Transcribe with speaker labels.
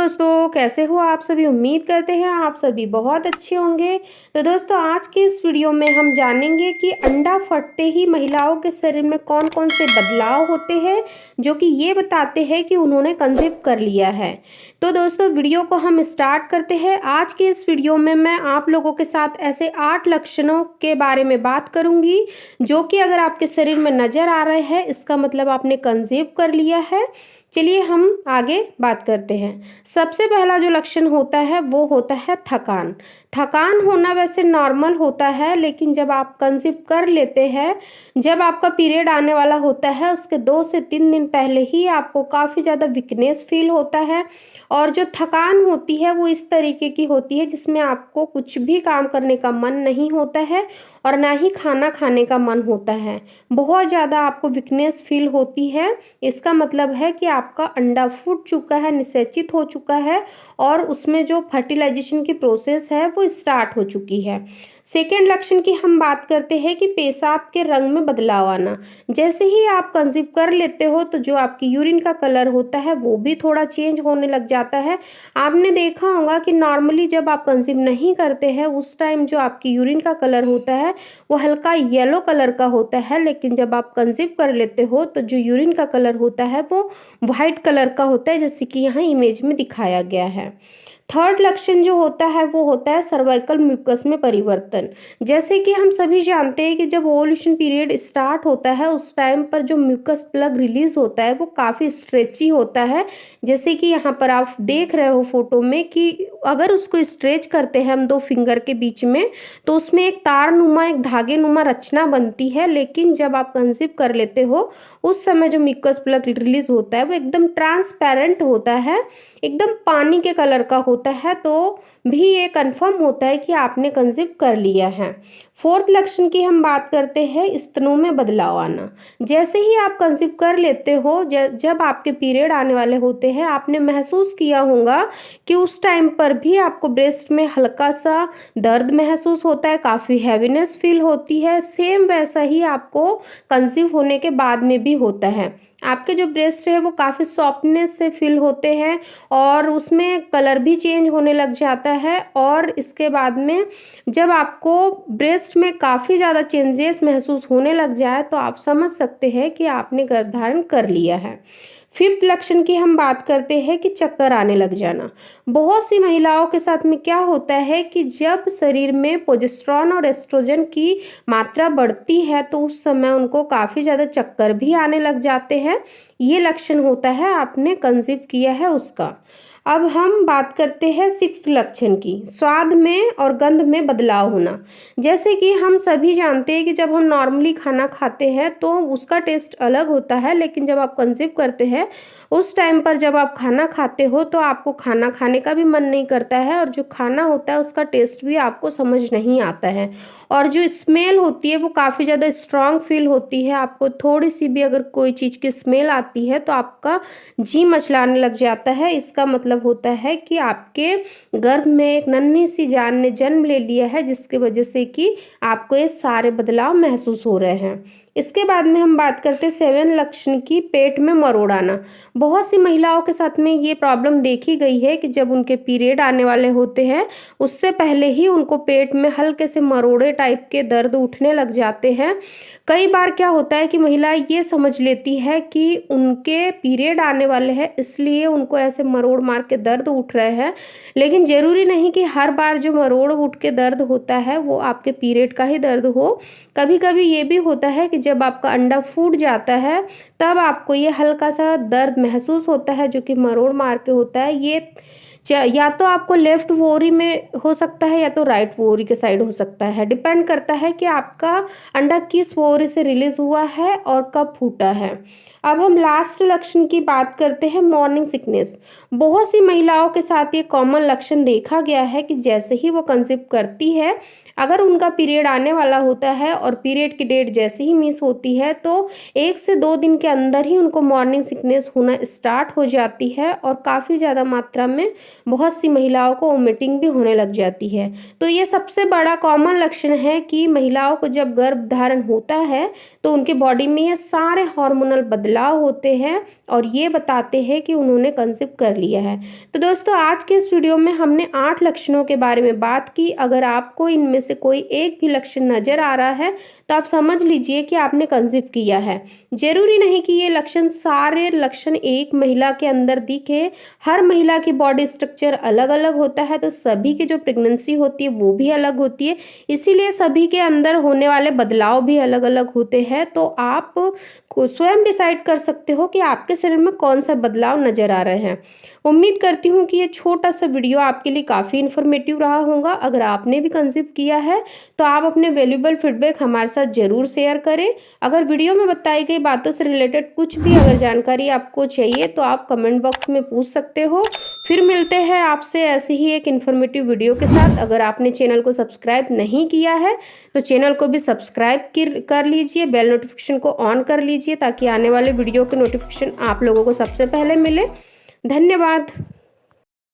Speaker 1: दोस्तों, कैसे हो आप सभी। उम्मीद करते हैं आप सभी बहुत अच्छे होंगे। तो दोस्तों, आज के इस वीडियो में हम जानेंगे कि अंडा फटते ही महिलाओं के शरीर में कौन कौन से बदलाव होते हैं जो कि ये बताते हैं कि उन्होंने कंसीव कर लिया है। तो दोस्तों, वीडियो को हम स्टार्ट करते हैं। आज के इस वीडियो में मैं आप लोगों के साथ ऐसे 8 लक्षणों के बारे में बात करूंगी जो कि अगर आपके शरीर में नजर आ रहे हैं, इसका मतलब आपने कंसीव कर लिया है। चलिए हम आगे बात करते हैं। सबसे पहला जो लक्षण होता है वो होता है थकान। थकान होना वैसे नॉर्मल होता है, लेकिन जब आप कंसीव कर लेते हैं, जब आपका पीरियड आने वाला होता है, उसके 2 से 3 दिन पहले ही आपको काफ़ी ज़्यादा वीकनेस फील होता है। और जो थकान होती है वो इस तरीके की होती है जिसमें आपको कुछ भी काम करने का मन नहीं होता है और ना ही खाना खाने का मन होता है। बहुत ज़्यादा आपको वीकनेस फील होती है। इसका मतलब है कि आपका अंडा फूट चुका है, निषेचित हो चुका है और उसमें जो फर्टिलाइजेशन की प्रोसेस है वो स्टार्ट हो चुकी है। सेकेंड लक्षण की हम बात करते हैं कि पेशाब के रंग में बदलाव आना। जैसे ही आप कंसीव कर लेते हो तो जो आपकी यूरिन का कलर होता है वो भी थोड़ा चेंज होने लग जाता है। आपने देखा होगा कि नॉर्मली जब आप कंसीव नहीं करते हैं उस टाइम जो आपकी यूरिन का कलर होता है वो हल्का येलो कलर का होता है, लेकिन जब आप कंसीव कर लेते हो तो जो यूरिन का कलर होता है वो वाइट कलर का होता है, जैसे कि यहाँ इमेज में दिखाया गया है। थर्ड लक्षण जो होता है वो होता है सर्वाइकल म्यूकस में परिवर्तन। जैसे कि हम सभी जानते हैं कि जब ओवुलेशन पीरियड स्टार्ट होता है उस टाइम पर जो म्यूकस प्लग रिलीज होता है वो काफ़ी स्ट्रेची होता है। जैसे कि यहाँ पर आप देख रहे हो फोटो में कि अगर उसको स्ट्रेच करते हैं हम 2 फिंगर के बीच में तो उसमें एक तार नुमा, एक धागे नुमा रचना बनती है। लेकिन जब आप कंसीव कर लेते हो उस समय जो म्यूकस प्लग रिलीज होता है वो एकदम ट्रांसपेरेंट होता है, एकदम पानी के कलर का होता है। तो भी ये कंफर्म होता है कि आपने कंसीव कर लिया है। फोर्थ लक्षण की हम बात करते हैं स्तनों में बदलाव आना। जैसे ही आप कंसीव कर लेते हो, जब आपके पीरियड आने वाले होते हैं, आपने महसूस किया होगा कि उस टाइम पर भी आपको ब्रेस्ट में हल्का सा दर्द महसूस होता है, काफ़ी हैवीनेस फील होती है। सेम वैसा ही आपको कंसीव होने के बाद में भी होता है। आपके जो ब्रेस्ट है वो काफ़ी सॉफ्टनेस से फील होते हैं और उसमें कलर भी चेंज होने लग जाता है। और इसके बाद में जब आपको ब्रेस्ट में काफ़ी ज़्यादा चेंजेस महसूस होने लग जाए तो आप समझ सकते हैं कि आपने गर्भधारण कर लिया है। फिफ्थ लक्षण की हम बात करते हैं कि चक्कर आने लग जाना। बहुत सी महिलाओं के साथ में क्या होता है कि जब शरीर में प्रोजेस्टेरॉन और एस्ट्रोजन की मात्रा बढ़ती है तो उस समय उनको काफ़ी ज़्यादा चक्कर भी आने लग जाते हैं। ये लक्षण होता है आपने कंसीव किया है उसका। अब हम बात करते हैं सिक्स्थ लक्षण की, स्वाद में और गंध में बदलाव होना। जैसे कि हम सभी जानते हैं कि जब हम नॉर्मली खाना खाते हैं तो उसका टेस्ट अलग होता है, लेकिन जब आप कंसीव करते हैं उस टाइम पर जब आप खाना खाते हो तो आपको खाना खाने का भी मन नहीं करता है और जो खाना होता है उसका टेस्ट भी आपको समझ नहीं आता है। और जो स्मेल होती है वो काफ़ी ज़्यादा स्ट्रांग फील होती है। आपको थोड़ी सी भी अगर कोई चीज़ की स्मेल आती है तो आपका जी मचलाने लग जाता है। इसका मतलब होता है कि आपके गर्भ में एक नन्ही सी जान ने जन्म ले लिया है, जिसकी वजह से कि आपको ये सारे बदलाव महसूस हो रहे हैं। इसके बाद में हम बात करते हैं 7 लक्षण की, पेट में मरोड़ आना। बहुत सी महिलाओं के साथ में ये प्रॉब्लम देखी गई है कि जब उनके पीरियड आने वाले होते हैं उससे पहले ही उनको पेट में हल्के से मरोड़े टाइप के दर्द उठने लग जाते हैं। कई बार क्या होता है कि महिलाएं ये समझ लेती है कि उनके पीरियड आने वाले हैं इसलिए उनको ऐसे मरोड़ मार के दर्द उठ रहे हैं, लेकिन ज़रूरी नहीं कि हर बार जो मरोड़ उठ के दर्द होता है वो आपके पीरियड का ही दर्द हो। कभी कभी ये भी होता है कि जब आपका अंडा फूट जाता है तब आपको ये हल्का सा दर्द महसूस होता है जो कि मरोड़ मार के होता है। ये या तो आपको लेफ्ट वोरी में हो सकता है या तो राइट वोरी के साइड हो सकता है। डिपेंड करता है कि आपका अंडा किस वोरी से रिलीज हुआ है और कब फूटा है। अब हम लास्ट लक्षण की बात करते हैं, मॉर्निंग सिकनेस। बहुत सी महिलाओं के साथ ये कॉमन लक्षण देखा गया है कि जैसे ही वो कंसीव करती है, अगर उनका पीरियड आने वाला होता है और पीरियड की डेट जैसे ही मिस होती है तो 1 से 2 दिन के अंदर ही उनको मॉर्निंग सिकनेस होना स्टार्ट हो जाती है और काफ़ी ज़्यादा मात्रा में बहुत सी महिलाओं को वोमिटिंग भी होने लग जाती है। तो ये सबसे बड़ा कॉमन लक्षण है कि महिलाओं को जब गर्भ धारण होता है तो उनके बॉडी में ये सारे हार्मोनल बदलाव बदलाव होते हैं और ये बताते हैं कि उन्होंने कंसीव कर लिया है। तो दोस्तों आज के इस वीडियो में हमने 8 लक्षणों के बारे में बात की। अगर आपको इनमें से कोई एक भी लक्षण नज़र आ रहा है तो आप समझ लीजिए कि आपने कंसीव किया है। जरूरी नहीं कि ये लक्षण सारे लक्षण एक महिला के अंदर दिखे। हर महिला की बॉडी स्ट्रक्चर अलग अलग होता है, तो सभी की जो प्रेगनेंसी होती है वो भी अलग होती है, इसीलिए सभी के अंदर होने वाले बदलाव भी अलग अलग होते हैं। तो आप स्वयं डिसाइड कर सकते हो कि आपके शरीर में कौन सा बदलाव नजर आ रहे हैं। उम्मीद करती हूँ कि ये छोटा सा वीडियो आपके लिए काफ़ी इन्फॉर्मेटिव रहा होगा। अगर आपने भी कंसीव किया है तो आप अपने वैल्यूएबल फीडबैक हमारे साथ जरूर शेयर करें। अगर वीडियो में बताई गई बातों से रिलेटेड कुछ भी अगर जानकारी आपको चाहिए तो आप कमेंट बॉक्स में पूछ सकते हो। फिर मिलते हैं आपसे ऐसे ही एक इन्फॉर्मेटिव वीडियो के साथ। अगर आपने चैनल को सब्सक्राइब नहीं किया है तो चैनल को भी सब्सक्राइब कर लीजिए, बेल नोटिफिकेशन को ऑन कर लीजिए ताकि आने वाले वीडियो के नोटिफिकेशन आप लोगों को सबसे पहले मिले। धन्यवाद।